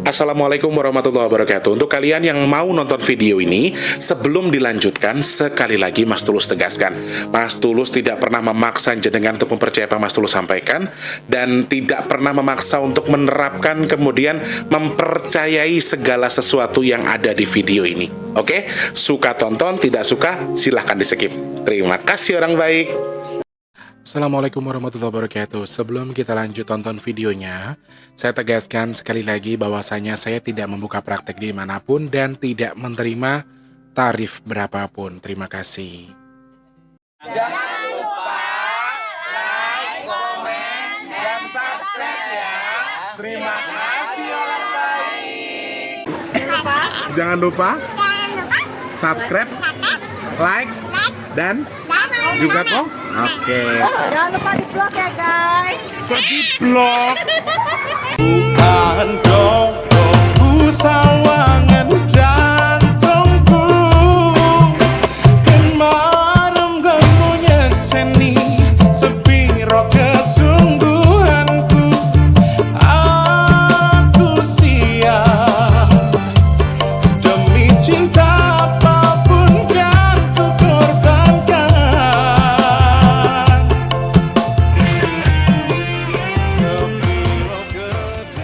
Assalamualaikum warahmatullahi wabarakatuh. Untuk kalian yang mau nonton video ini, sebelum dilanjutkan, sekali lagi Mas Tulus tegaskan, Mas Tulus tidak pernah memaksa jenengan untuk mempercayai apa Mas Tulus sampaikan, dan tidak pernah memaksa untuk menerapkan kemudian mempercayai segala sesuatu yang ada di video ini. Oke? Suka tonton, tidak suka silahkan di skip. Terima kasih orang baik. Assalamualaikum warahmatullahi wabarakatuh. Sebelum kita lanjut tonton videonya, saya tegaskan sekali lagi bahwasanya saya tidak membuka praktek dimanapun dan tidak menerima tarif berapapun. Terima kasih. Jangan lupa like, komen, dan subscribe ya. Terima kasih orang baik. Jangan lupa subscribe, like, dan juga kok. Oke. Jangan lupa di vlog ya guys. Kok di vlog? Bukan dong sawangan jantungku, kemarin kamunya seni sepiro kesungguhanku. Aku siap demi cinta apapun kan ku korbankan. Sepiro gedenya.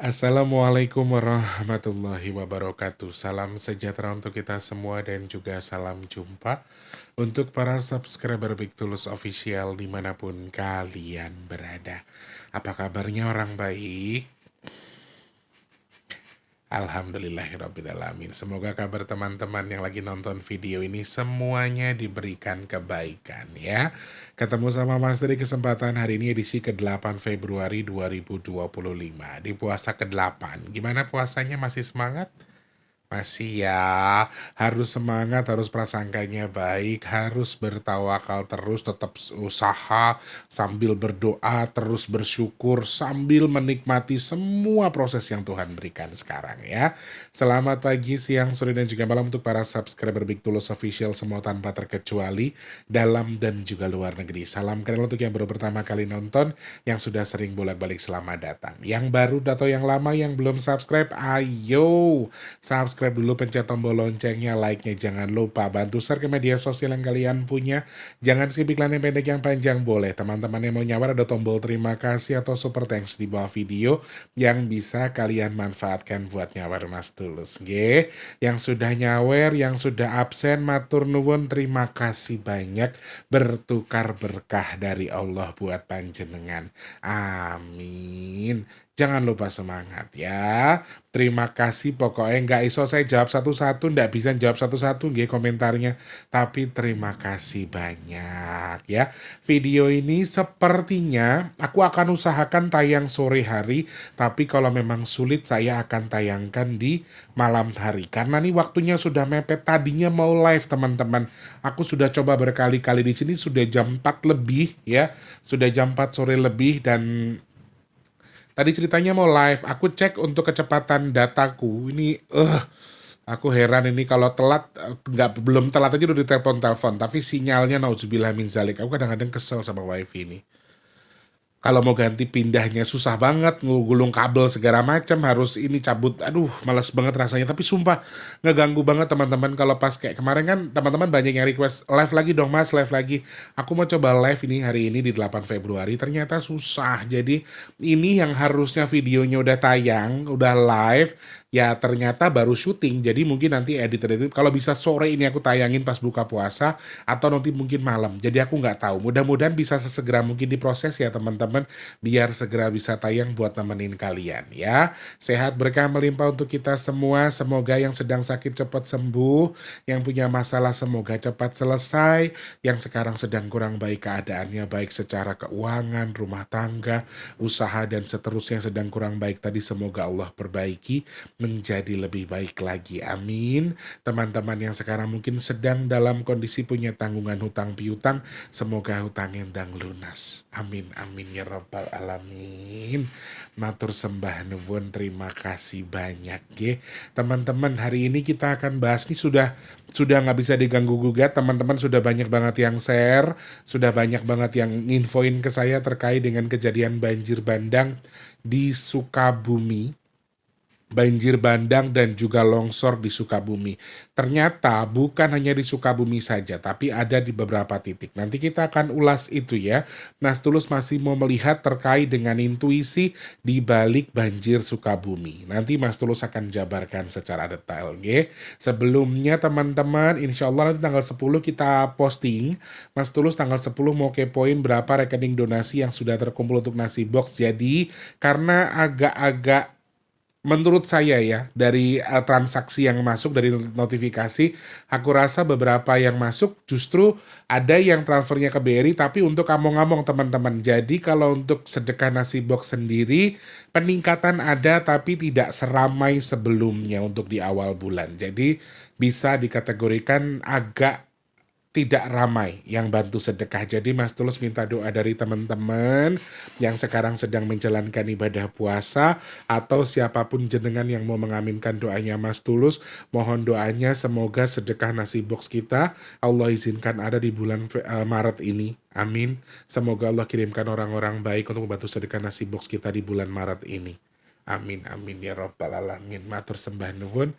Assalamualaikum warahmatullahi wabarakatuh. Salam sejahtera untuk kita semua dan juga salam jumpa untuk para subscriber Big Tulus Official dimanapun kalian berada. Apa kabarnya orang baik? Alhamdulillahirrabbilalamin. Semoga kabar teman-teman yang lagi nonton video ini semuanya diberikan kebaikan ya. Ketemu sama Mas dari kesempatan hari ini edisi ke-8 Februari 2025. Di puasa ke-8. Gimana puasanya, masih semangat? Masih ya, harus semangat, harus prasangkanya baik, harus bertawakal terus, tetap usaha, sambil berdoa, terus bersyukur, sambil menikmati semua proses yang Tuhan berikan sekarang ya. Selamat pagi, siang, sore, dan juga malam untuk para subscriber Big Tulus Official semua tanpa terkecuali, dalam dan juga luar negeri. Salam kenal untuk yang baru pertama kali nonton, yang sudah sering bolak-balik selamat datang. Yang baru atau yang lama yang belum subscribe, ayo subscribe dulu, pencet tombol loncengnya, like-nya jangan lupa, bantu share ke media sosial yang kalian punya. Jangan skip iklan yang pendek yang panjang boleh. Teman-teman yang mau nyawar ada tombol terima kasih atau super thanks di bawah video yang bisa kalian manfaatkan buat nyawar Mas Tulus. Nggih, yang sudah nyawer, yang sudah absen, matur nuwun, terima kasih banyak, bertukar berkah dari Allah buat panjenengan. Amin. Jangan lupa semangat ya. Terima kasih, pokoknya nggak iso saya jawab satu-satu, nggak bisa jawab satu-satu nggih komentarnya. Tapi terima kasih banyak ya. Video ini sepertinya aku akan usahakan tayang sore hari, tapi kalau memang sulit saya akan tayangkan di malam hari. Karena nih waktunya sudah mepet, tadinya mau live teman-teman. Aku sudah coba berkali-kali di sini, sudah jam 4 lebih ya. Sudah jam 4 sore lebih dan tadi ceritanya mau live, aku cek untuk kecepatan dataku. Ini aku heran ini kalau telat, belum telat aja udah ditelepon-telepon, tapi sinyalnya nauzubillah min zalik. Aku kadang-kadang kesel sama wifi ini. Kalau mau ganti pindahnya susah banget, ngulung kabel segala macam, harus ini cabut. Aduh, males banget rasanya. Tapi sumpah ngeganggu banget teman-teman. Kalau pas kayak kemarin kan teman-teman banyak yang request live lagi dong Mas, live lagi. Aku mau coba live ini hari ini di 8 Februari, ternyata susah. Jadi ini yang harusnya videonya udah tayang, udah live, ya ternyata baru syuting. Jadi mungkin nanti edit kalau bisa sore ini aku tayangin pas buka puasa atau nanti mungkin malam. Jadi aku nggak tahu. Mudah-mudahan bisa sesegera mungkin diproses ya teman-teman, biar segera bisa tayang buat nemenin kalian ya. Sehat berkah melimpah untuk kita semua. Semoga yang sedang sakit cepat sembuh, yang punya masalah semoga cepat selesai, yang sekarang sedang kurang baik keadaannya, baik secara keuangan, rumah tangga, usaha dan seterusnya yang sedang kurang baik tadi, semoga Allah perbaiki. menjadi lebih baik lagi. Amin. Teman-teman yang sekarang mungkin sedang dalam kondisi punya tanggungan hutang piutang, semoga hutangnya ndang lunas. Amin, amin ya rabbal alamin. Matur sembah nuwun, terima kasih banyak ya. Teman-teman, hari ini kita akan bahas nih sudah nggak bisa diganggu gugat. Teman-teman sudah banyak banget yang share, sudah banyak banget yang infoin ke saya terkait dengan kejadian banjir bandang di Sukabumi. Banjir bandang dan juga longsor di Sukabumi. Ternyata bukan hanya di Sukabumi saja, tapi ada di beberapa titik. Nanti kita akan ulas itu ya. Mas Tulus masih mau melihat terkait dengan intuisi di balik banjir Sukabumi. Nanti Mas Tulus akan jabarkan secara detail ya. Sebelumnya teman-teman, insya Allah nanti tanggal 10 kita posting. Mas Tulus tanggal 10 mau kepoin berapa rekening donasi yang sudah terkumpul untuk nasi box. Jadi karena agak-agak menurut saya ya, dari transaksi yang masuk, dari notifikasi, aku rasa beberapa yang masuk justru ada yang transfernya ke BRI, tapi untuk among-among teman-teman. Jadi kalau untuk sedekah nasi box sendiri, peningkatan ada tapi tidak seramai sebelumnya untuk di awal bulan. Jadi bisa dikategorikan agak tidak ramai yang bantu sedekah. Jadi Mas Tulus minta doa dari teman-teman yang sekarang sedang menjalankan ibadah puasa atau siapapun jenengan yang mau mengaminkan doanya Mas Tulus, mohon doanya semoga sedekah nasi box kita Allah izinkan ada di bulan Maret ini. Amin. Semoga Allah kirimkan orang-orang baik untuk membantu sedekah nasi box kita di bulan Maret ini. Amin, amin ya rabbal alamin. Matur sembah nuwun.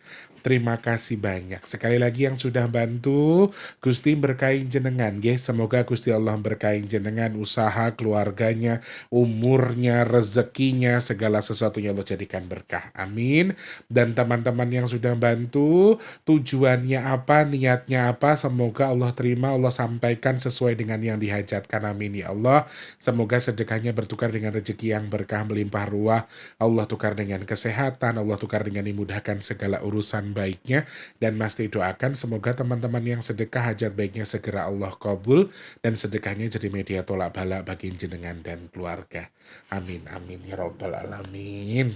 Terima kasih banyak. Sekali lagi yang sudah bantu, Gusti berkahi jenengan nggih. Semoga Gusti Allah berkahi jenengan, usaha keluarganya, umurnya, rezekinya, segala sesuatunya Allah jadikan berkah. Amin. Dan teman-teman yang sudah bantu, tujuannya apa, niatnya apa, semoga Allah terima, Allah sampaikan sesuai dengan yang dihajatkan. Amin ya Allah. Semoga sedekahnya bertukar dengan rezeki yang berkah melimpah ruah. Allah tukar dengan kesehatan, Allah tukar dengan dimudahkan segala urusan baiknya, dan Masti doakan semoga teman-teman yang sedekah hajat baiknya segera Allah kabul, dan sedekahnya jadi media tolak bala bagi jenengan dan keluarga. Amin, amin ya rabbal alamin.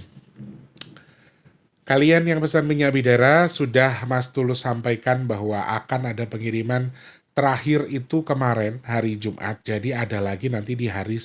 Kalian yang pesan minyak bidara sudah Mas Tulus sampaikan bahwa akan ada pengiriman terakhir itu kemarin hari Jumat, jadi ada lagi nanti di hari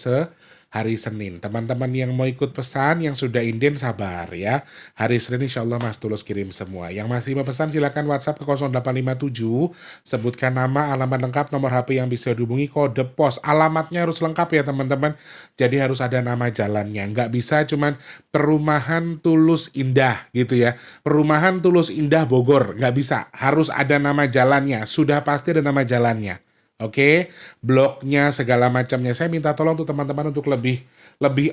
Senin. Teman-teman yang mau ikut pesan, yang sudah inden sabar ya. Hari Senin insya Allah Mas Tulus kirim semua. Yang masih mau pesan silakan WhatsApp ke 0857, sebutkan nama, alamat lengkap, nomor HP yang bisa dihubungi, kode pos. Alamatnya harus lengkap ya teman-teman. Jadi harus ada nama jalannya. Nggak bisa cuman Perumahan Tulus Indah gitu ya. Perumahan Tulus Indah Bogor. Nggak bisa. Harus ada nama jalannya. Sudah pasti ada nama jalannya. Oke, blognya segala macamnya. Saya minta tolong untuk teman-teman untuk lebih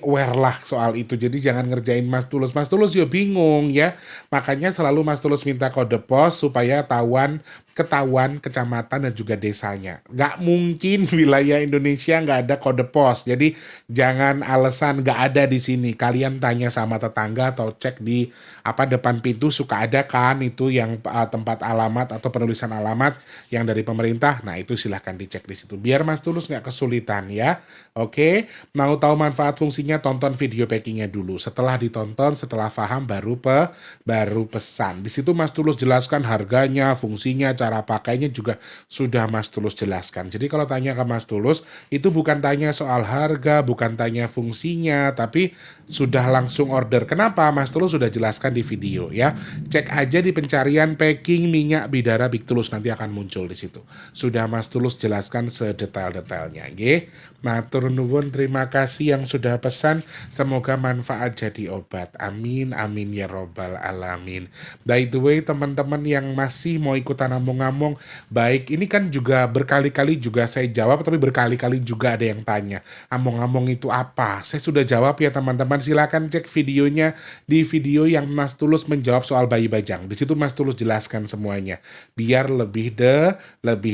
aware lah soal itu. Jadi jangan ngerjain Mas Tulus. Mas Tulus ya bingung ya. Makanya selalu Mas Tulus minta kode pos supaya ketahuan kecamatan dan juga desanya. Nggak mungkin wilayah Indonesia nggak ada kode pos. Jadi jangan alasan nggak ada di sini. Kalian tanya sama tetangga atau cek di depan pintu, suka ada kan itu yang tempat alamat atau penulisan alamat yang dari pemerintah. Nah itu silahkan dicek di situ. Biar Mas Tulus nggak kesulitan ya. Oke, mau tahu manfaat fungsinya, tonton video packingnya dulu. Setelah ditonton, setelah paham baru pesan. Di situ Mas Tulus jelaskan harganya, fungsinya, cara pakainya juga sudah Mas Tulus jelaskan. Jadi kalau tanya ke Mas Tulus, itu bukan tanya soal harga, bukan tanya fungsinya, tapi sudah langsung order. Kenapa? Mas Tulus sudah jelaskan di video ya. Cek aja di pencarian packing minyak bidara Big Tulus, nanti akan muncul di situ. Sudah Mas Tulus jelaskan sedetail-detailnya, nggih. Matur nuwun, terima kasih yang sudah pesan. Semoga manfaat jadi obat. Amin, amin ya robbal alamin. By the way, teman-teman yang masih mau ikutan ngomong-ngomong, baik ini kan juga berkali-kali juga saya jawab, tapi berkali-kali juga ada yang tanya, ngomong-ngomong itu apa? Saya sudah jawab ya teman-teman. Silakan cek videonya di video yang Mas Tulus menjawab soal bayi bajang. Di situ Mas Tulus jelaskan semuanya, biar lebih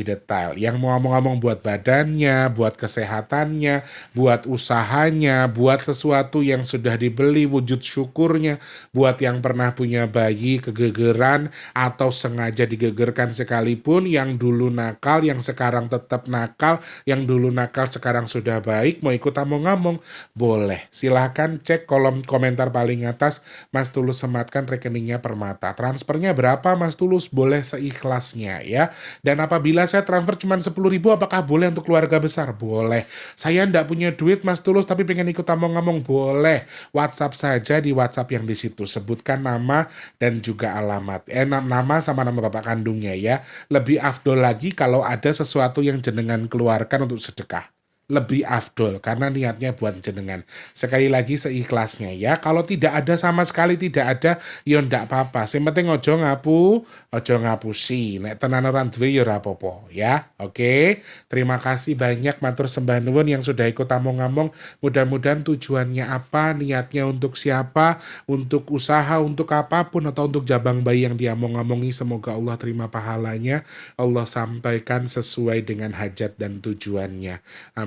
detail. Yang mau ngomong-ngomong buat badannya, buat kesehatan, kesehatannya, buat usahanya, buat sesuatu yang sudah dibeli, wujud syukurnya, buat yang pernah punya bayi kegegeran atau sengaja digegerkan sekalipun, yang dulu nakal, yang sekarang tetap nakal, yang dulu nakal sekarang sudah baik, mau ikut among-among, boleh. Silahkan cek kolom komentar paling atas, Mas Tulus sematkan rekeningnya Permata. Transfernya berapa Mas Tulus? Boleh seikhlasnya ya. Dan apabila saya transfer cuma 10.000, apakah boleh untuk keluarga besar? Boleh. Saya ndak punya duit Mas Tulus tapi pengen ikut among-among, boleh. WhatsApp saja di WhatsApp yang di situ. Sebutkan nama dan juga alamat. Nama sama nama bapak kandungnya ya. Lebih afdol lagi kalau ada sesuatu yang jenengan keluarkan untuk sedekah. Lebih afdol karena niatnya buat jenengan. Sekali lagi seikhlasnya ya. Kalau tidak ada sama sekali, tidak ada, ya ndak apa-apa. Yang penting ojo ngapusi. Nek tenan orang duwe ya ora apa-apa ya. Oke. Terima kasih banyak matur sembah nuwun yang sudah ikut among-among. Mudah-mudahan tujuannya apa, niatnya untuk siapa, untuk usaha, untuk apapun atau untuk jabang bayi yang diamong-amongi, semoga Allah terima pahalanya. Allah sampaikan sesuai dengan hajat dan tujuannya.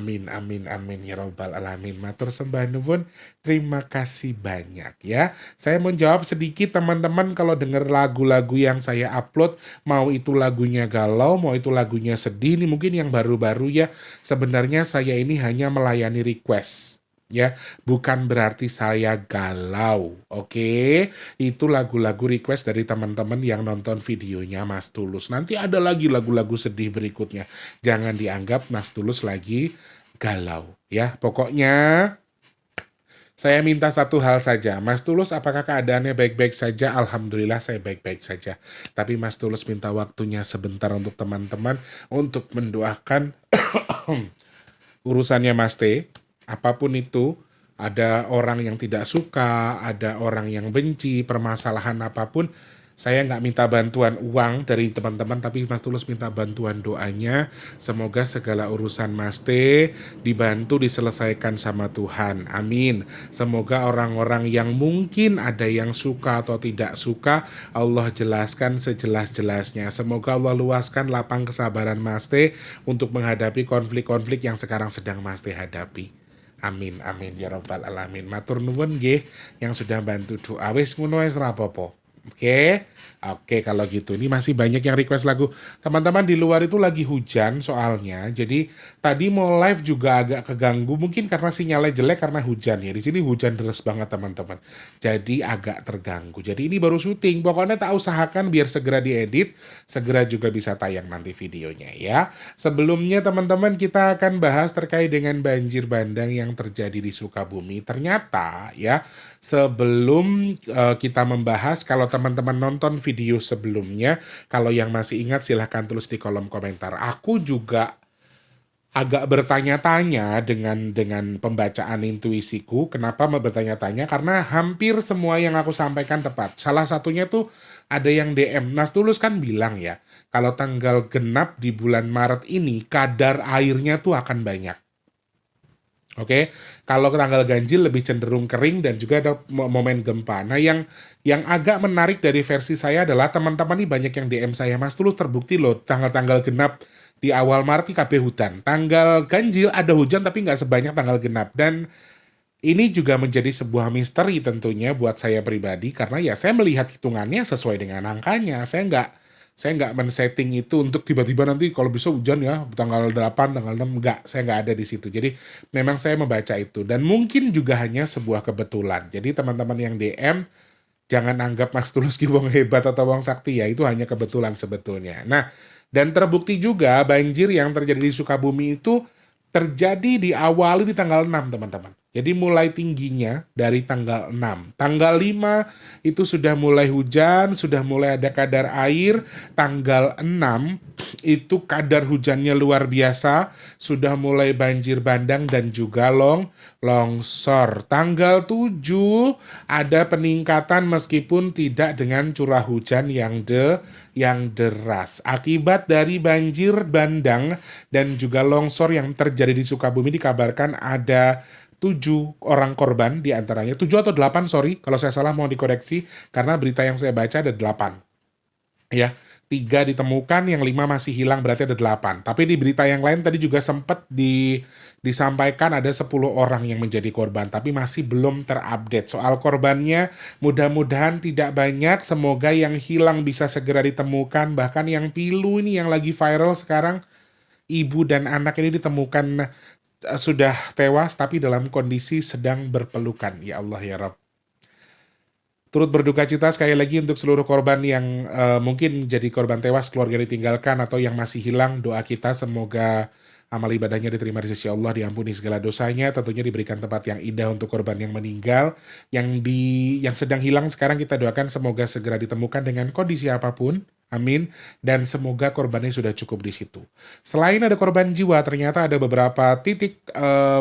Amin, amin, amin, ya Rabbal Alamin. Matur sembah nuwun, terima kasih banyak ya. Saya mau jawab sedikit teman-teman kalau dengar lagu-lagu yang saya upload, mau itu lagunya galau, mau itu lagunya sedih, ini mungkin yang baru-baru ya. Sebenarnya saya ini hanya melayani request. Ya, bukan berarti saya galau, oke? Itu lagu-lagu request dari teman-teman yang nonton videonya Mas Tulus. Nanti ada lagi lagu-lagu sedih berikutnya. Jangan dianggap Mas Tulus lagi galau, ya. Pokoknya saya minta satu hal saja. Mas Tulus, apakah keadaannya baik-baik saja? Alhamdulillah saya baik-baik saja. Tapi Mas Tulus minta waktunya sebentar untuk teman-teman untuk mendoakan urusannya Mas T. Apapun itu, ada orang yang tidak suka, ada orang yang benci, permasalahan apapun, saya nggak minta bantuan uang dari teman-teman, tapi Mas Tulus minta bantuan doanya. Semoga segala urusan Mas T dibantu diselesaikan sama Tuhan. Amin. Semoga orang-orang yang mungkin ada yang suka atau tidak suka, Allah jelaskan sejelas-jelasnya. Semoga Allah luaskan lapang kesabaran Mas T untuk menghadapi konflik-konflik yang sekarang sedang Mas T hadapi. Amin, amin, ya Rabbal Alamin. Matur nuwun nggih yang sudah bantu doa. Wis ngono wis ra apa-apa. Oke, kalau gitu. Ini masih banyak yang request lagu. Teman-teman di luar itu lagi hujan soalnya. Jadi tadi mau live juga agak keganggu. Mungkin karena sinyalnya jelek karena hujan ya. Di sini hujan deras banget teman-teman. Jadi agak terganggu. Jadi ini baru syuting. Pokoknya tak usahakan biar segera diedit. Segera juga bisa tayang nanti videonya ya. Sebelumnya teman-teman kita akan bahas terkait dengan banjir bandang yang terjadi di Sukabumi. Ternyata ya, sebelum kita membahas, kalau teman-teman nonton video sebelumnya, kalau yang masih ingat silahkan tulis di kolom komentar. Aku juga agak bertanya-tanya dengan pembacaan intuisiku. Kenapa bertanya-tanya? Karena hampir semua yang aku sampaikan tepat. Salah satunya tuh ada yang DM, Mas Tulus kan bilang ya, kalau tanggal genap di bulan Maret ini kadar airnya tuh akan banyak. Oke, kalau tanggal ganjil lebih cenderung kering dan juga ada momen gempa. Nah, yang agak menarik dari versi saya adalah teman-teman nih banyak yang DM saya, Mas Tulus terbukti loh tanggal-tanggal genap di awal Maret KB hujan. Tanggal ganjil ada hujan tapi nggak sebanyak tanggal genap. Dan ini juga menjadi sebuah misteri tentunya buat saya pribadi karena ya saya melihat hitungannya sesuai dengan angkanya. Saya nggak men-setting itu untuk tiba-tiba nanti kalau bisa hujan ya tanggal 8, tanggal 6, enggak, saya nggak ada di situ. Jadi memang saya membaca itu dan mungkin juga hanya sebuah kebetulan. Jadi teman-teman yang DM jangan anggap Mas Tulus ki wong hebat atau wong sakti ya, itu hanya kebetulan sebetulnya. Nah, dan terbukti juga banjir yang terjadi di Sukabumi itu terjadi diawali di tanggal 6 teman-teman. Jadi mulai tingginya dari tanggal 6. Tanggal 5 itu sudah mulai hujan, sudah mulai ada kadar air. Tanggal 6 itu kadar hujannya luar biasa, sudah mulai banjir bandang dan juga longsor. Tanggal 7 ada peningkatan meskipun tidak dengan curah hujan yang deras. Akibat dari banjir bandang dan juga longsor yang terjadi di Sukabumi dikabarkan ada 7 orang korban diantaranya, 7 atau 8 sorry, kalau saya salah mau dikoreksi, karena berita yang saya baca ada 8. Ya, 3 ditemukan, yang 5 masih hilang, berarti ada 8. Tapi di berita yang lain tadi juga sempat disampaikan ada 10 orang yang menjadi korban, tapi masih belum terupdate. Soal korbannya mudah-mudahan tidak banyak, semoga yang hilang bisa segera ditemukan. Bahkan yang pilu ini yang lagi viral sekarang, ibu dan anak ini ditemukan sudah tewas tapi dalam kondisi sedang berpelukan. Ya Allah ya Rabb. Turut berduka cita sekali lagi untuk seluruh korban yang mungkin jadi korban tewas, keluarga ditinggalkan, atau yang masih hilang. Doa kita semoga amal ibadahnya diterima di sisi Allah, diampuni segala dosanya, tentunya diberikan tempat yang indah untuk korban yang meninggal. Yang sedang hilang sekarang kita doakan semoga segera ditemukan dengan kondisi apapun. Amin. Dan semoga korbannya sudah cukup di situ. Selain ada korban jiwa, ternyata ada beberapa titik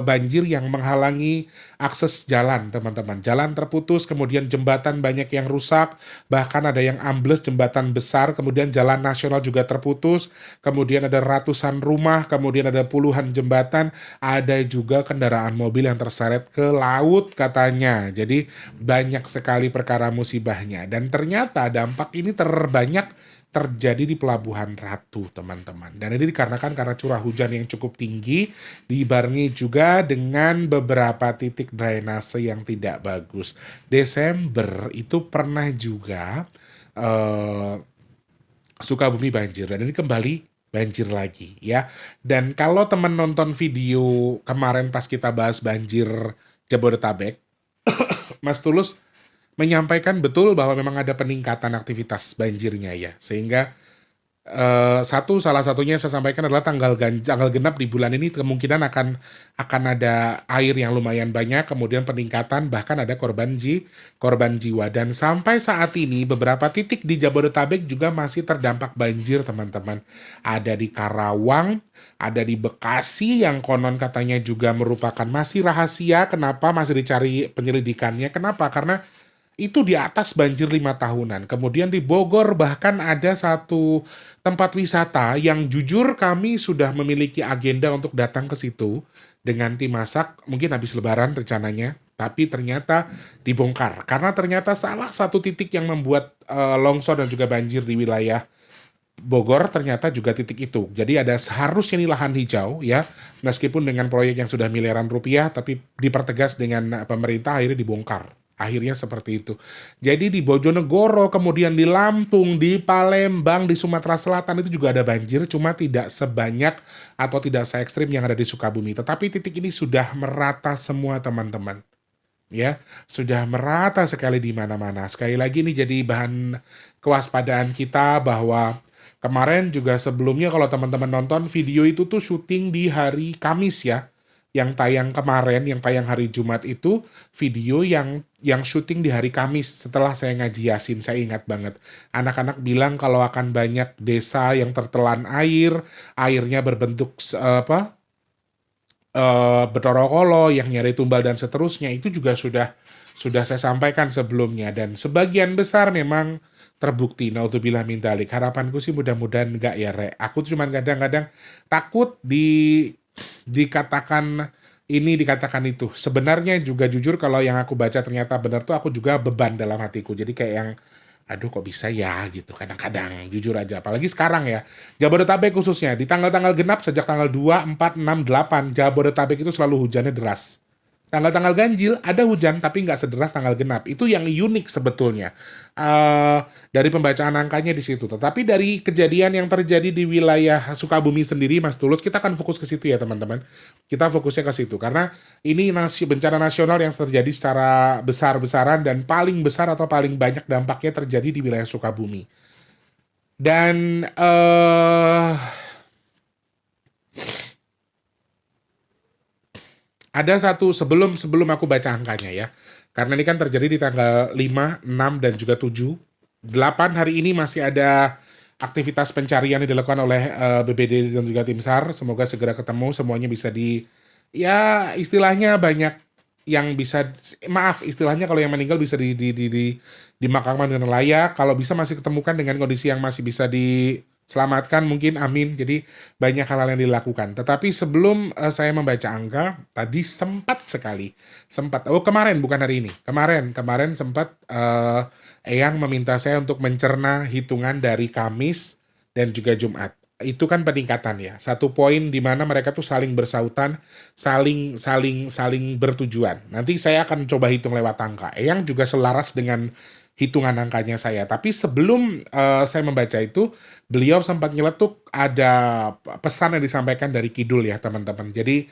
banjir yang menghalangi akses jalan, teman-teman. Jalan terputus, kemudian jembatan banyak yang rusak, bahkan ada yang ambles jembatan besar, kemudian jalan nasional juga terputus, kemudian ada ratusan rumah, kemudian ada puluhan jembatan, ada juga kendaraan mobil yang terseret ke laut katanya. Jadi banyak sekali perkara musibahnya. Dan ternyata dampak ini terbanyak terjadi di Pelabuhan Ratu, teman-teman. Dan ini dikarenakan karena curah hujan yang cukup tinggi, dibarengi juga dengan beberapa titik drainase yang tidak bagus. Desember itu pernah juga Sukabumi banjir, dan ini kembali banjir lagi ya. Dan kalau teman nonton video kemarin pas kita bahas banjir Jabodetabek, Mas Tulus menyampaikan betul bahwa memang ada peningkatan aktivitas banjirnya ya. Sehingga salah satunya saya sampaikan adalah tanggal genap di bulan ini kemungkinan akan ada air yang lumayan banyak, kemudian peningkatan, bahkan ada korban jiwa. Dan sampai saat ini beberapa titik di Jabodetabek juga masih terdampak banjir, teman-teman. Ada di Karawang, ada di Bekasi yang konon katanya juga merupakan masih rahasia. Kenapa masih dicari penyelidikannya? Kenapa? Karena itu di atas banjir 5 tahunan. Kemudian di Bogor bahkan ada satu tempat wisata yang jujur kami sudah memiliki agenda untuk datang ke situ dengan tim masak, mungkin habis lebaran rencananya, tapi ternyata dibongkar. Karena ternyata salah satu titik yang membuat longsor dan juga banjir di wilayah Bogor ternyata juga titik itu. Jadi ada seharusnya nih lahan hijau ya, meskipun dengan proyek yang sudah miliaran rupiah, tapi dipertegas dengan pemerintah akhirnya dibongkar. Akhirnya seperti itu. Jadi di Bojonegoro, kemudian di Lampung, di Palembang, di Sumatera Selatan itu juga ada banjir, cuma tidak sebanyak atau tidak se-ekstrim yang ada di Sukabumi. Tetapi titik ini sudah merata semua, teman-teman. Ya, sudah merata sekali di mana-mana. Sekali lagi ini jadi bahan kewaspadaan kita bahwa kemarin juga sebelumnya kalau teman-teman nonton video itu tuh syuting di hari Kamis ya. Yang tayang kemarin, yang tayang hari Jumat itu video yang syuting di hari Kamis setelah saya ngaji Yasin. Saya ingat banget. Anak-anak bilang kalau akan banyak desa yang tertelan air, airnya berbentuk betorokolo, yang nyari tumbal dan seterusnya. Itu juga sudah saya sampaikan sebelumnya, dan sebagian besar memang terbukti. Naudzubillah min dzalik. Harapanku sih mudah-mudahan enggak ya, Re. Aku cuman kadang-kadang takut dikatakan ini, dikatakan itu. Sebenarnya juga jujur kalau yang aku baca ternyata benar tuh aku juga beban dalam hatiku. Jadi kayak yang aduh kok bisa ya gitu kadang-kadang, jujur aja. Apalagi sekarang ya, Jabodetabek khususnya di tanggal-tanggal genap sejak tanggal 2, 4, 6, 8 Jabodetabek itu selalu hujannya deras. Tanggal-tanggal ganjil ada hujan tapi nggak sederas tanggal genap. Itu yang unik sebetulnya dari pembacaan angkanya di situ. Tetapi dari kejadian yang terjadi di wilayah Sukabumi sendiri, Mas Tulus, kita akan fokus ke situ ya teman-teman. Kita fokusnya ke situ karena ini bencana nasional yang terjadi secara besar-besaran dan paling besar atau paling banyak dampaknya terjadi di wilayah Sukabumi. Dan ada satu sebelum aku baca angkanya ya. Karena ini kan terjadi di tanggal 5, 6, dan juga 7. 8 hari ini masih ada aktivitas pencarian yang dilakukan oleh BPD dan juga tim SAR. Semoga segera ketemu, semuanya bisa ya istilahnya banyak yang bisa, maaf istilahnya kalau yang meninggal bisa dimakamkan dengan layak. Kalau bisa masih ketemukan dengan kondisi yang masih bisa selamatkan mungkin, amin. Jadi banyak hal-hal yang dilakukan. Tetapi sebelum saya membaca angka, tadi kemarin bukan hari ini. Kemarin sempat Eyang meminta saya untuk mencerna hitungan dari Kamis dan juga Jumat. Itu kan peningkatan ya. Satu poin di mana mereka tuh saling bersautan, saling bertujuan. Nanti saya akan coba hitung lewat angka. Eyang juga selaras dengan hitungan angkanya saya. Tapi sebelum saya membaca itu, beliau sempat nyeletuk ada pesan yang disampaikan dari Kidul ya teman-teman. Jadi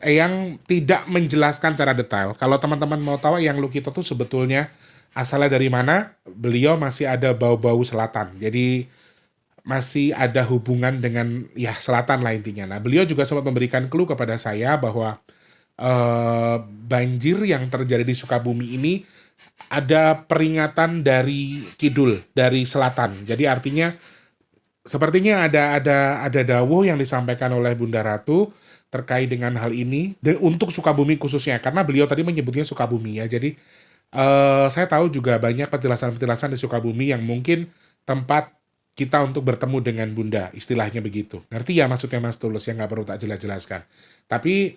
Eyang tidak menjelaskan secara detail. Kalau teman-teman mau tahu Eyang Lukito tuh sebetulnya asalnya dari mana, beliau masih ada bau-bau selatan. Jadi masih ada hubungan dengan ya selatan lah intinya. Nah beliau juga sempat memberikan clue kepada saya bahwa banjir yang terjadi di Sukabumi ini ada peringatan dari kidul, dari selatan. Jadi artinya sepertinya ada dawuh yang disampaikan oleh Bunda Ratu terkait dengan hal ini dan untuk Sukabumi khususnya karena beliau tadi menyebutnya Sukabumi ya. Jadi saya tahu juga banyak petilasan-petilasan di Sukabumi yang mungkin tempat kita untuk bertemu dengan Bunda, istilahnya begitu. Ngerti ya maksudnya Mas Tulus yang nggak perlu tak jelas-jelaskan. Tapi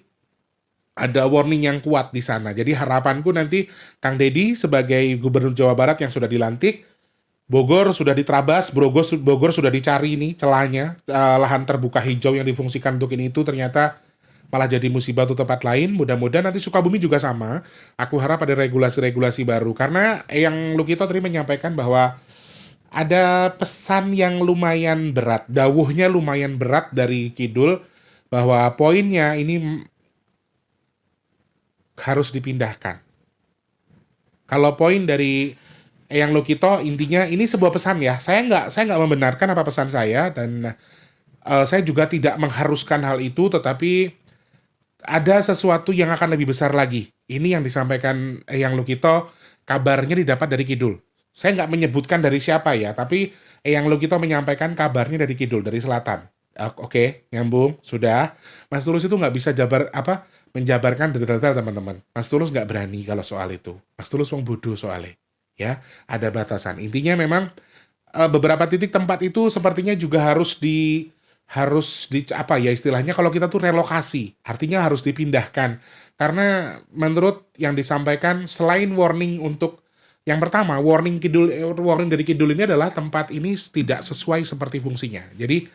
ada warning yang kuat di sana. Jadi harapanku nanti Kang Deddy sebagai Gubernur Jawa Barat yang sudah dilantik, Bogor sudah diterabas, Bogor sudah dicari nih celahnya, lahan terbuka hijau yang difungsikan untuk ini itu ternyata malah jadi musibah untuk tempat lain. Mudah-mudahan nanti Sukabumi juga sama. Aku harap ada regulasi-regulasi baru. Karena yang Lukito tadi menyampaikan bahwa ada pesan yang lumayan berat, dawuhnya lumayan berat dari Kidul, bahwa poinnya ini harus dipindahkan. Kalau poin dari Eyang Lukito intinya ini sebuah pesan ya. Saya nggak membenarkan apa pesan saya dan saya juga tidak mengharuskan hal itu, tetapi ada sesuatu yang akan lebih besar lagi. Ini yang disampaikan Eyang Lukito, kabarnya didapat dari Kidul. Saya nggak menyebutkan dari siapa ya, tapi Eyang Lukito menyampaikan kabarnya dari Kidul, dari selatan. Oke, nyambung, sudah. Mas Tulus itu nggak bisa menjabarkan detail-detail teman-teman. Mas Tulus nggak berani kalau soal itu. Mas Tulus wong bodoh soalnya. Ya, ada batasan. Intinya memang beberapa titik tempat itu sepertinya juga harus istilahnya kalau kita tuh relokasi, artinya harus dipindahkan. Karena menurut yang disampaikan selain warning untuk yang pertama, warning dari Kidul ini adalah tempat ini tidak sesuai seperti fungsinya. Jadi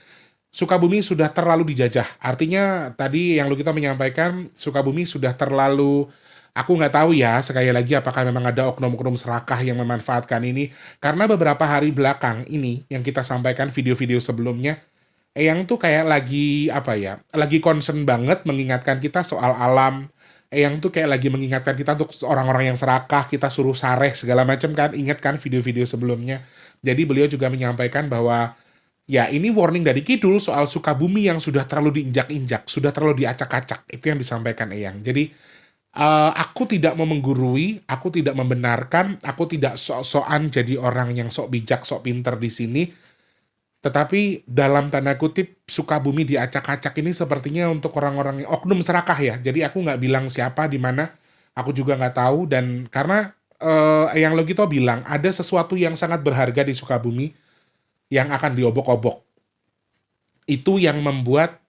Sukabumi sudah terlalu dijajah. Artinya tadi yang Lukito menyampaikan Sukabumi sudah terlalu, aku nggak tahu ya sekali lagi apakah memang ada oknum-oknum serakah yang memanfaatkan ini. Karena beberapa hari belakang ini yang kita sampaikan video-video sebelumnya, Eyang tuh kayak lagi lagi concern banget mengingatkan kita soal alam. Eyang tuh kayak lagi mengingatkan kita untuk orang-orang yang serakah, kita suruh sareh segala macam kan, ingat kan video-video sebelumnya. Jadi beliau juga menyampaikan bahwa ya ini warning dari Kidul soal Sukabumi yang sudah terlalu diinjak-injak, sudah terlalu diacak-acak. Itu yang disampaikan Eyang. Jadi aku tidak mau menggurui, aku tidak membenarkan, aku tidak sok-sokan jadi orang yang sok bijak, sok pinter di sini. Tetapi dalam tanda kutip Sukabumi diacak-acak ini sepertinya untuk orang-orang yang oknum serakah ya. Jadi aku nggak bilang siapa di mana, aku juga nggak tahu. Dan karena yang Lukito bilang ada sesuatu yang sangat berharga di Sukabumi yang akan diobok-obok. Itu yang membuat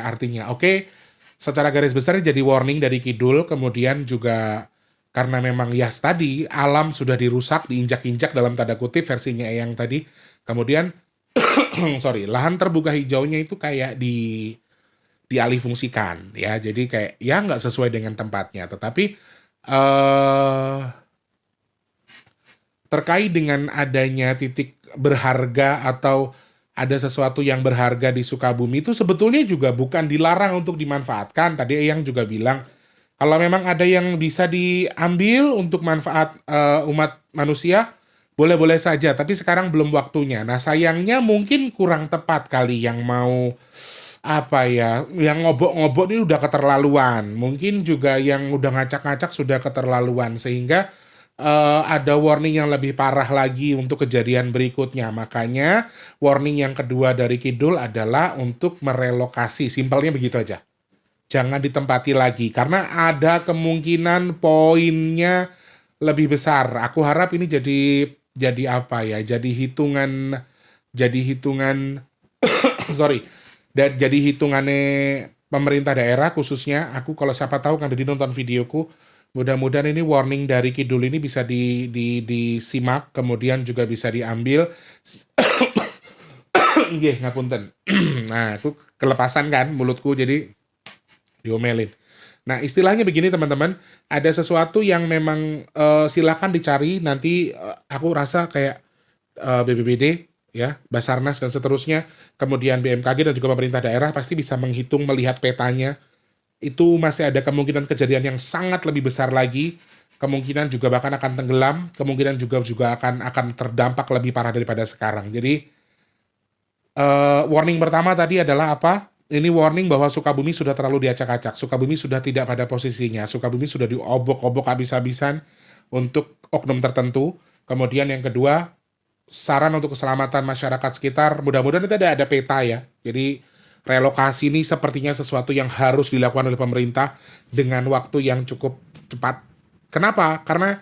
artinya. Oke, secara garis besar jadi warning dari Kidul. Kemudian juga karena memang ya tadi alam sudah dirusak, diinjak-injak dalam tanda kutip versinya yang tadi. Kemudian lahan terbuka hijaunya itu kayak dialihfungsikan ya. Jadi kayak ya nggak sesuai dengan tempatnya. Tetapi terkait dengan adanya titik berharga atau ada sesuatu yang berharga di Sukabumi itu sebetulnya juga bukan dilarang untuk dimanfaatkan. Tadi Eyang juga bilang kalau memang ada yang bisa diambil untuk manfaat umat manusia, boleh-boleh saja, tapi sekarang belum waktunya. Nah sayangnya mungkin kurang tepat kali yang mau yang ngobok-ngobok ini udah keterlaluan. Mungkin juga yang udah ngacak-ngacak sudah keterlaluan sehingga ada warning yang lebih parah lagi untuk kejadian berikutnya. Makanya warning yang kedua dari Kidul adalah untuk merelokasi. Simpelnya begitu aja. Jangan ditempati lagi karena ada kemungkinan poinnya lebih besar. Aku harap ini jadi jadi apa ya? Jadi hitungan sorry. Dan jadi hitungannya pemerintah daerah khususnya aku kalau siapa tahu kan jadi nonton videoku, mudah-mudahan ini warning dari Kidul ini bisa disimak, kemudian juga bisa diambil. Nggih, ngapunten. Nah, aku kelepasan kan mulutku jadi diomelin. Nah, istilahnya begini teman-teman, ada sesuatu yang memang silakan dicari nanti, aku rasa kayak BPBD ya, Basarnas dan seterusnya, kemudian BMKG dan juga pemerintah daerah pasti bisa menghitung melihat petanya. Itu masih ada kemungkinan kejadian yang sangat lebih besar lagi, kemungkinan juga bahkan akan tenggelam, kemungkinan juga akan terdampak lebih parah daripada sekarang. Jadi warning pertama tadi adalah apa? Ini warning bahwa Sukabumi sudah terlalu diacak-acak. Sukabumi sudah tidak pada posisinya. Sukabumi sudah diobok-obok habis-habisan untuk oknum tertentu. Kemudian yang kedua, saran untuk keselamatan masyarakat sekitar. Mudah-mudahan itu ada peta ya. Jadi relokasi ini sepertinya sesuatu yang harus dilakukan oleh pemerintah dengan waktu yang cukup cepat. Kenapa? Karena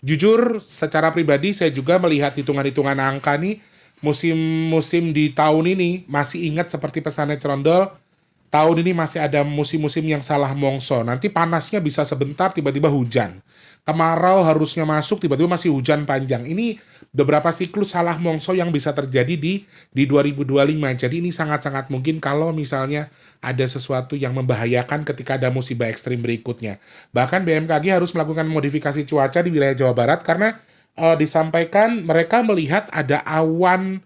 jujur secara pribadi saya juga melihat hitungan-hitungan angka nih, musim-musim di tahun ini masih ingat seperti pesannya Cerondol, tahun ini masih ada musim-musim yang salah mongso. Nanti panasnya bisa sebentar, tiba-tiba hujan. Kemarau harusnya masuk, tiba-tiba masih hujan panjang. Ini beberapa siklus salah mongso yang bisa terjadi di 2025. Jadi ini sangat-sangat mungkin kalau misalnya ada sesuatu yang membahayakan ketika ada musibah ekstrim berikutnya. Bahkan BMKG harus melakukan modifikasi cuaca di wilayah Jawa Barat karena disampaikan mereka melihat ada awan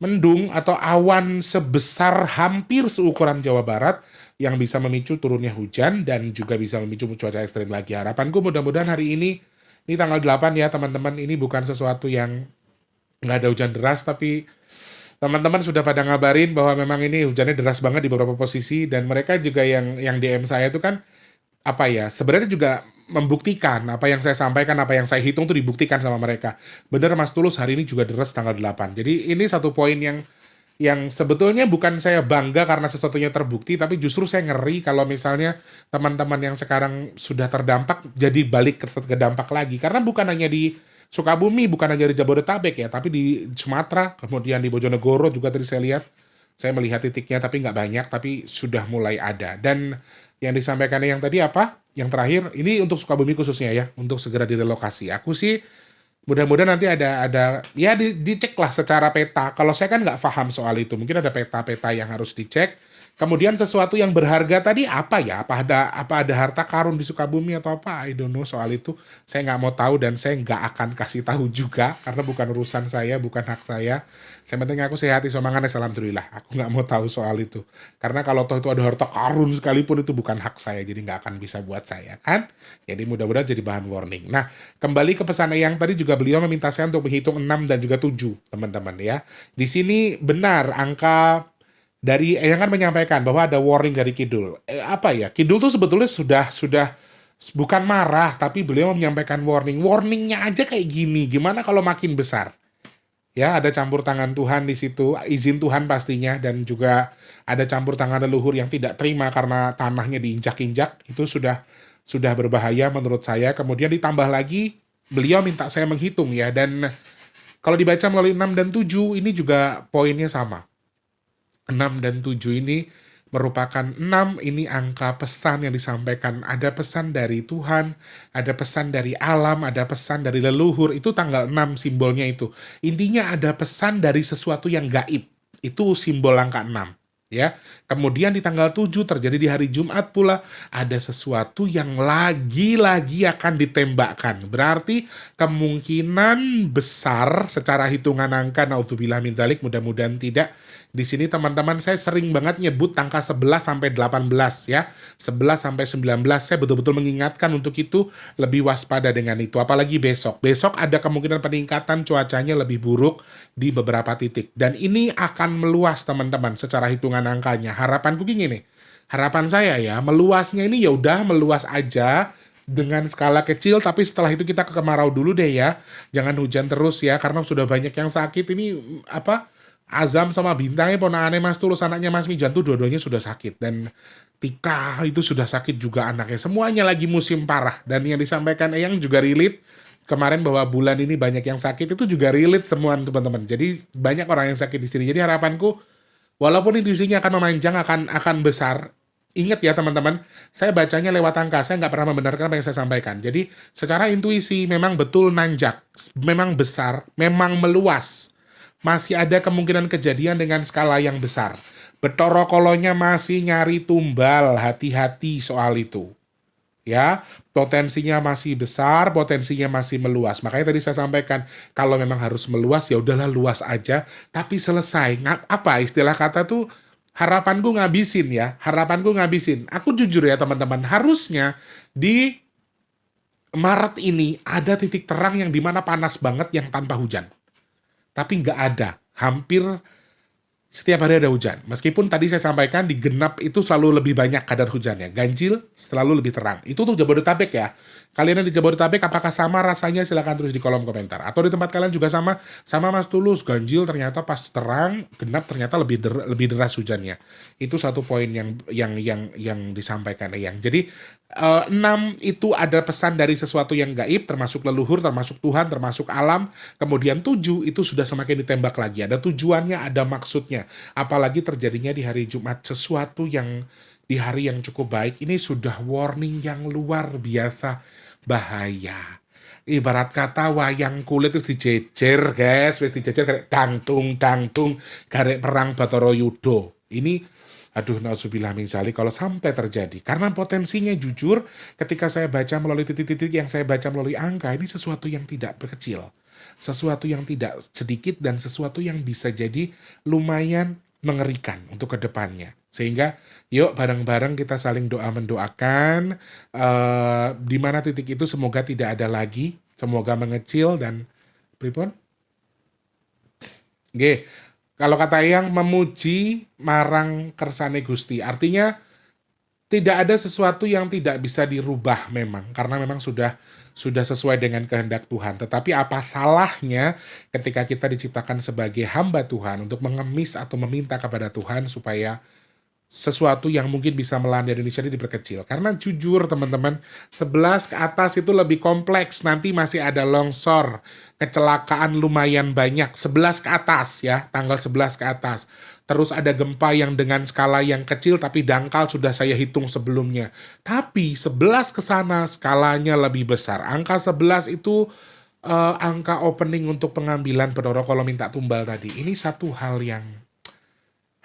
mendung atau awan sebesar hampir seukuran Jawa Barat yang bisa memicu turunnya hujan dan juga bisa memicu cuaca ekstrim lagi. Harapanku mudah-mudahan hari ini tanggal 8 ya teman-teman, ini bukan sesuatu yang nggak ada hujan deras, tapi teman-teman sudah pada ngabarin bahwa memang ini hujannya deras banget di beberapa posisi, dan mereka juga yang DM saya itu kan apa ya, sebenarnya juga membuktikan apa yang saya sampaikan, apa yang saya hitung tuh dibuktikan sama mereka. Bener Mas Tulus, hari ini juga deres tanggal 8. Jadi ini satu poin yang sebetulnya bukan saya bangga karena sesuatunya terbukti, tapi justru saya ngeri kalau misalnya teman-teman yang sekarang sudah terdampak jadi balik ke dampak lagi. Karena bukan hanya di Sukabumi, bukan hanya di Jabodetabek ya, tapi di Sumatera, kemudian di Bojonegoro juga tadi saya lihat. Saya melihat titiknya tapi nggak banyak, tapi sudah mulai ada. Dan yang disampaikan yang tadi apa? Yang terakhir, ini untuk Sukabumi khususnya ya, untuk segera direlokasi. Aku sih mudah-mudahan nanti ada ya dicek lah secara peta. Kalau saya kan nggak paham soal itu, mungkin ada peta-peta yang harus dicek. Kemudian sesuatu yang berharga tadi apa ya? Apa ada harta karun di Sukabumi atau apa? I don't know soal itu. Saya nggak mau tahu dan saya nggak akan kasih tahu juga karena bukan urusan saya, bukan hak saya. Yang penting aku sehat isomangan, alhamdulillah. Aku nggak mau tahu soal itu. Karena kalau toh itu ada harta karun sekalipun itu bukan hak saya, jadi nggak akan bisa buat saya kan. Jadi mudah-mudahan jadi bahan warning. Nah, kembali ke pesan yang tadi juga beliau meminta saya untuk menghitung 6 dan juga 7, teman-teman ya. Di sini benar angka dari yang kan menyampaikan bahwa ada warning dari Kidul. Apa ya? Kidul tuh sebetulnya sudah bukan marah, tapi beliau menyampaikan warning. Warningnya aja kayak gini. Gimana kalau makin besar? Ya, ada campur tangan Tuhan di situ, izin Tuhan pastinya, dan juga ada campur tangan leluhur yang tidak terima karena tanahnya diinjak-injak. Itu sudah berbahaya menurut saya. Kemudian ditambah lagi beliau minta saya menghitung ya, dan kalau dibaca melalui 6 dan 7 ini juga poinnya sama. 6 dan 7 ini merupakan 6 ini angka pesan yang disampaikan. Ada pesan dari Tuhan, ada pesan dari alam, ada pesan dari leluhur. Itu tanggal 6 simbolnya itu. Intinya ada pesan dari sesuatu yang gaib. Itu simbol angka 6. Ya. Kemudian di tanggal 7 terjadi di hari Jumat pula ada sesuatu yang lagi-lagi akan ditembakkan. Berarti kemungkinan besar secara hitungan angka, naudzubillah min dzalik, mudah-mudahan tidak. Di sini teman-teman saya sering banget nyebut angka 11 sampai 18 ya. 11 sampai 19 saya betul-betul mengingatkan untuk itu, lebih waspada dengan itu. Apalagi besok. Besok ada kemungkinan peningkatan cuacanya lebih buruk di beberapa titik. Dan ini akan meluas teman-teman secara hitungan angkanya. Harapanku gini nih. Harapan saya ya, meluasnya ini ya udah meluas aja dengan skala kecil, tapi setelah itu kita ke kemarau dulu deh ya. Jangan hujan terus ya, karena sudah banyak yang sakit ini Azam sama Bintangnya ponakannya Mas Tulus, anaknya Mas Mijan tuh dua-duanya sudah sakit, dan Tika itu sudah sakit juga anaknya. Semuanya lagi musim parah, dan yang disampaikan Eyang juga relate. kemarin bahwa bulan ini banyak yang sakit itu juga relate semua teman-teman. Jadi banyak orang yang sakit di sini. Jadi harapanku walaupun intuisinya akan memanjang, akan besar. Ingat ya teman-teman, saya bacanya lewat angka, saya nggak pernah membenarkan apa yang saya sampaikan. Jadi secara intuisi memang betul nanjak, memang besar, memang meluas. Masih ada kemungkinan kejadian dengan skala yang besar. Betorokolonya masih nyari tumbal, hati-hati soal itu. Ya, potensinya masih besar, potensinya masih meluas. Makanya tadi saya sampaikan, kalau memang harus meluas, ya udahlah luas aja, tapi selesai. Apa istilah kata tuh, harapanku ngabisin ya, harapanku ngabisin. Aku jujur ya teman-teman, harusnya di Maret ini ada titik terang yang dimana panas banget yang tanpa hujan. Tapi nggak ada, hampir setiap hari ada hujan. Meskipun tadi saya sampaikan di genap itu selalu lebih banyak kadar hujannya. Ganjil selalu lebih terang. Itu tuh Jabodetabek ya. Kalian yang di Jabodetabek apakah sama rasanya? Silakan tulis di kolom komentar. Atau di tempat kalian juga sama Mas Tulus. Ganjil ternyata pas terang, genap ternyata lebih deras hujannya. Itu satu poin yang disampaikan Eyang. Jadi 6 itu ada pesan dari sesuatu yang gaib, termasuk leluhur, termasuk Tuhan, termasuk alam. Kemudian 7 itu sudah semakin ditembak lagi. Ada tujuannya, ada maksudnya. Apalagi terjadinya di hari Jumat, sesuatu yang di hari yang cukup baik. Ini sudah warning yang luar biasa bahaya. Ibarat kata wayang kulit itu dijejer guys, wis dijejer karek dangtung, karek perang Batara Yuda. Ini aduh, nauzubillah min dzalik kalau sampai terjadi. Karena potensinya jujur, ketika saya baca melalui titik-titik yang saya baca melalui angka, ini sesuatu yang tidak kecil. Sesuatu yang tidak sedikit dan sesuatu yang bisa jadi lumayan mengerikan untuk kedepannya. Sehingga yuk bareng-bareng kita saling doa mendoakan, di mana titik itu semoga tidak ada lagi, semoga mengecil dan pripun? Nggih. Kalau kata yang memuji marang kersane Gusti, artinya tidak ada sesuatu yang tidak bisa dirubah memang, karena memang sudah sesuai dengan kehendak Tuhan. Tetapi apa salahnya ketika kita diciptakan sebagai hamba Tuhan untuk mengemis atau meminta kepada Tuhan supaya sesuatu yang mungkin bisa melanda Indonesia ini diperkecil. Karena jujur teman-teman, 11 ke atas itu lebih kompleks. Nanti masih ada longsor, kecelakaan lumayan banyak. 11 ke atas ya, tanggal 11 ke atas. Terus ada gempa yang dengan skala yang kecil tapi dangkal sudah saya hitung sebelumnya. Tapi 11 ke sana skalanya lebih besar. Angka 11 itu angka opening untuk pengambilan pedoro kalau minta tumbal tadi. Ini satu hal yang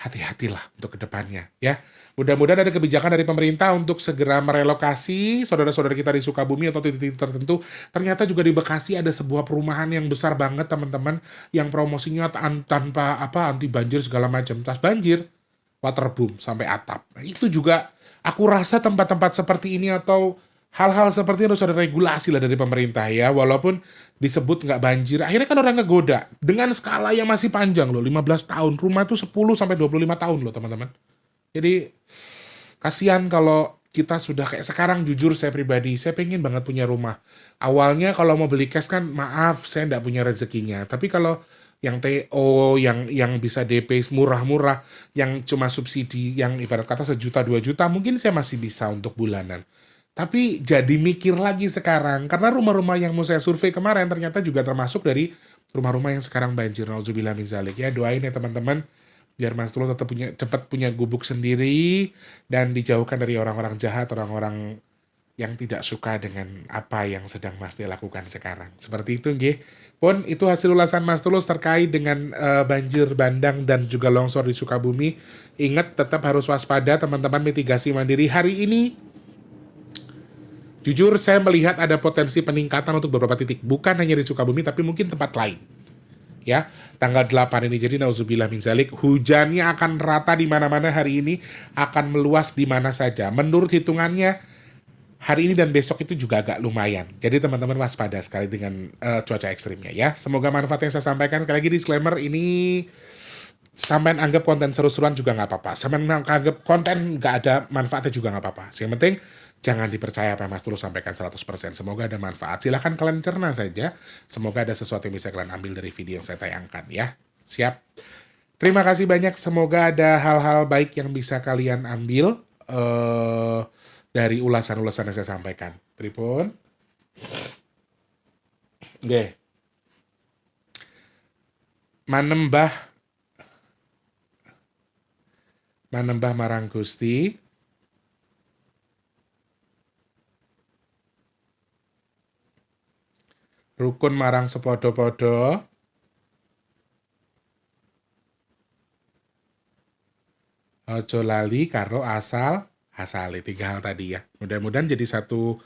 hati-hatilah untuk kedepannya ya. Mudah-mudahan ada kebijakan dari pemerintah untuk segera merelokasi saudara-saudara kita di Sukabumi atau titik-titik tertentu. Ternyata juga di Bekasi ada sebuah perumahan yang besar banget teman-teman, yang promosinya tanpa anti banjir segala macam. Tas banjir, waterboom sampai atap. Nah, itu juga aku rasa tempat-tempat seperti ini atau hal-hal seperti ini harus ada regulasi lah dari pemerintah ya. Walaupun disebut nggak banjir, akhirnya kan orang ngegoda dengan skala yang masih panjang loh, 15 tahun. Rumah tuh 10 sampai 25 tahun loh teman-teman. Jadi kasihan kalau kita sudah kayak sekarang. Jujur saya pribadi, saya pengen banget punya rumah. Awalnya kalau mau beli cash kan maaf saya nggak punya rezekinya. Tapi kalau yang TO, yang bisa DP murah-murah, yang cuma subsidi, yang ibarat kata 1 juta 2 juta, mungkin saya masih bisa untuk bulanan. Tapi jadi mikir lagi sekarang, karena rumah-rumah yang mau saya survei kemarin ternyata juga termasuk dari rumah-rumah yang sekarang banjir. Nauzubillah min dzalik ya. Doain ya teman-teman biar Mas Tulus tetap cepat punya gubuk sendiri dan dijauhkan dari orang-orang jahat, orang-orang yang tidak suka dengan apa yang sedang Mas Tulus lakukan sekarang. Seperti itu nggih. Pun itu hasil ulasan Mas Tulus terkait dengan banjir bandang dan juga longsor di Sukabumi. Ingat tetap harus waspada teman-teman, mitigasi mandiri hari ini. Jujur saya melihat ada potensi peningkatan untuk beberapa titik. Bukan hanya di Sukabumi tapi mungkin tempat lain. Ya, tanggal 8 ini jadi nauzubillah min dzalik, hujannya akan rata di mana-mana hari ini, akan meluas di mana saja. Menurut hitungannya hari ini dan besok itu juga agak lumayan. Jadi teman-teman waspada sekali dengan cuaca ekstrimnya ya. Semoga manfaat yang saya sampaikan, sekali lagi disclaimer ini sampean anggap konten seru-seruan juga nggak apa-apa. Sampean anggap konten nggak ada manfaatnya juga nggak apa-apa. Yang penting jangan dipercaya apa yang Mas Tulus sampaikan 100%. Semoga ada manfaat. Silahkan kalian cerna saja. Semoga ada sesuatu yang bisa kalian ambil dari video yang saya tayangkan ya. Siap. Terima kasih banyak. Semoga ada hal-hal baik yang bisa kalian ambil dari ulasan-ulasan yang saya sampaikan. Pripun? Nggih. Manembah marang Gusti. Rukun marang sepadha-padha. Ojo lali karo asale 3 hal tadi ya. Mudah-mudahan jadi satu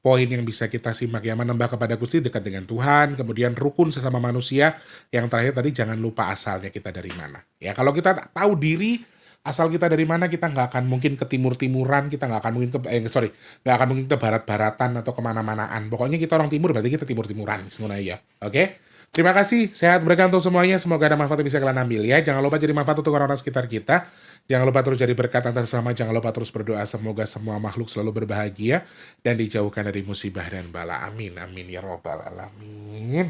poin yang bisa kita simak ya, menambah kepada Gusti, dekat dengan Tuhan, kemudian rukun sesama manusia, yang terakhir tadi jangan lupa asalnya kita dari mana. Ya kalau kita tahu diri asal kita dari mana, kita nggak akan mungkin ke timur-timuran, kita nggak akan mungkin nggak akan mungkin ke barat-baratan atau kemana-manaan. Pokoknya kita orang timur berarti kita timur-timuran, semuanya ya. Oke? Terima kasih, sehat berkah untuk semuanya. Semoga ada manfaat yang bisa kalian ambil ya. Jangan lupa jadi manfaat untuk orang-orang sekitar kita. Jangan lupa terus jadi berkat antar sesama. Jangan lupa terus berdoa semoga semua makhluk selalu berbahagia dan dijauhkan dari musibah dan bala. Amin, amin ya robbal alamin.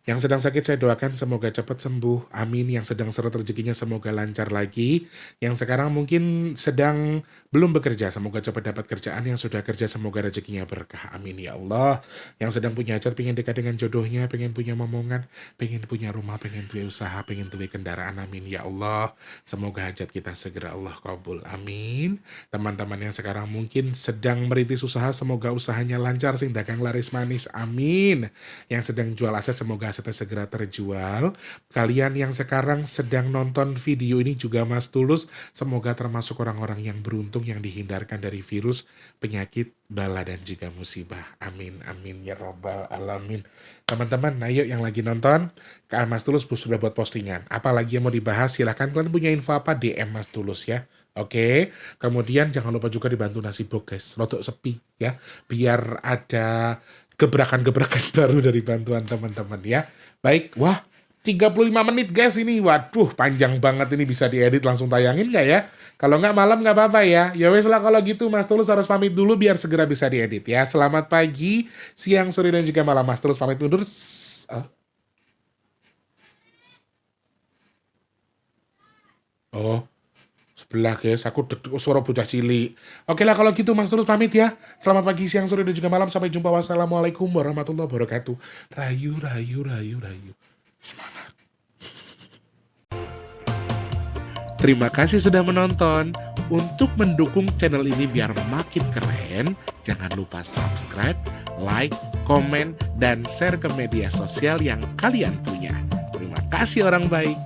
Yang sedang sakit saya doakan semoga cepat sembuh. Amin. Yang sedang seret rezekinya semoga lancar lagi. Yang sekarang mungkin sedang belum bekerja semoga cepat dapat kerjaan. Yang sudah kerja semoga rezekinya berkah. Amin ya Allah. Yang sedang punya hajat, pengen dekat dengan jodohnya, pengen punya momongan, pengen punya rumah, pengen punya usaha, pengen punya kendaraan. Amin ya Allah. Semoga hajat kita segera Allah kabul. Amin. Teman-teman yang sekarang mungkin sedang merintis usaha semoga usahanya lancar sing dagang laris manis. Amin. Yang sedang jual aset semoga asetnya segera terjual. Kalian yang sekarang sedang nonton video ini juga Mas Tulus, semoga termasuk orang-orang yang beruntung yang dihindarkan dari virus, penyakit, bala dan juga musibah. Amin, amin ya robbal alamin. Teman-teman, ayo yang lagi nonton, Mas Tulus sudah buat postingan. Apalagi yang mau dibahas, silahkan kalian punya info apa, DM Mas Tulus ya. Oke, kemudian jangan lupa juga dibantu nasi box guys, rodok sepi ya, biar ada gebrakan-gebrakan baru dari bantuan teman-teman ya. Baik, wah 35 menit guys ini, waduh panjang banget ini, bisa diedit langsung tayangin nggak ya? Kalau nggak malam nggak apa-apa ya. Ya wes lah kalau gitu Mas Tulus harus pamit dulu biar segera bisa diedit ya. Selamat pagi, siang, sore dan juga malam. Mas Tulus pamit mundur. Oh, sebelah guys, aku suara bocah cilik. Oke lah kalau gitu Mas Tulus pamit ya. Selamat pagi, siang, sore dan juga malam. Sampai jumpa. Wassalamualaikum warahmatullahi wabarakatuh. Rayu, rayu, rayu, rayu. Semangat. Terima kasih sudah menonton. Untuk mendukung channel ini biar makin keren, jangan lupa subscribe, like, komen, dan share ke media sosial yang kalian punya. Terima kasih orang baik.